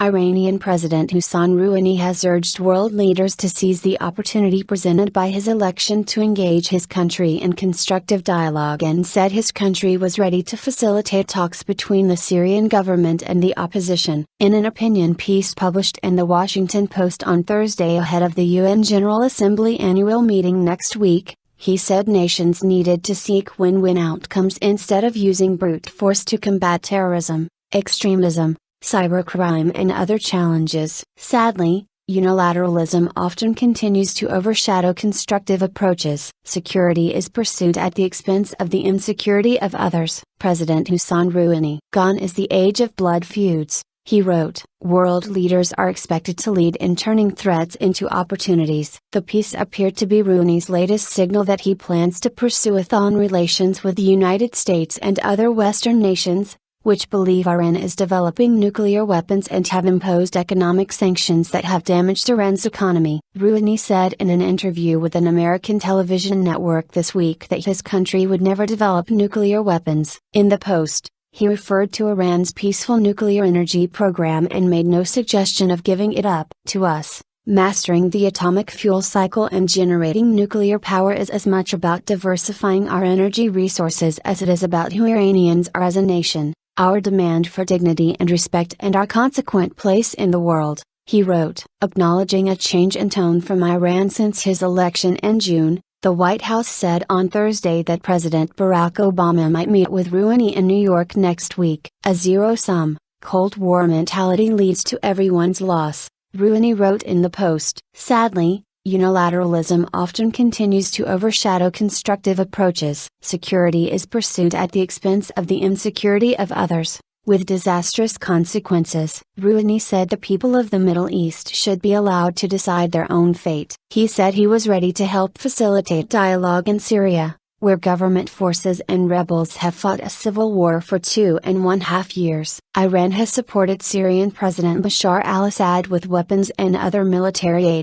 Iranian President Hassan Rouhani has urged world leaders to seize the opportunity presented by his election to engage his country in constructive dialogue and said his country was ready to facilitate talks between the Syrian government and the opposition. In an opinion piece published in the Washington Post on Thursday ahead of the UN General Assembly annual meeting next week, he said nations needed to seek win-win outcomes instead of using brute force to combat terrorism, extremism, cybercrime and other challenges. Sadly, unilateralism often continues to overshadow constructive approaches. Security is pursued at the expense of the insecurity of others. President Hassan Rouhani. Gone is the age of blood feuds, he wrote. World leaders are expected to lead in turning threats into opportunities. The piece appeared to be Rouhani's latest signal that he plans to pursue a relations with the United States and other Western nations, which believe Iran is developing nuclear weapons and have imposed economic sanctions that have damaged Iran's economy. Rouhani said in an interview with an American television network this week that his country would never develop nuclear weapons. In the Post, he referred to Iran's peaceful nuclear energy program and made no suggestion of giving it up. To us, mastering the atomic fuel cycle and generating nuclear power is as much about diversifying our energy resources as it is about who Iranians are as a nation, our demand for dignity and respect and our consequent place in the world, he wrote. Acknowledging a change in tone from Iran since his election in June, the White House said on Thursday that President Barack Obama might meet with Rouhani in New York next week. A zero-sum, Cold War mentality leads to everyone's loss, Rouhani wrote in the Post. Sadly, unilateralism often continues to overshadow constructive approaches. Security is pursued at the expense of the insecurity of others, with disastrous consequences. Rouhani said the people of the Middle East should be allowed to decide their own fate. He said he was ready to help facilitate dialogue in Syria, where government forces and rebels have fought a civil war for 2.5 years. Iran has supported Syrian President Bashar al-Assad with weapons and other military aid.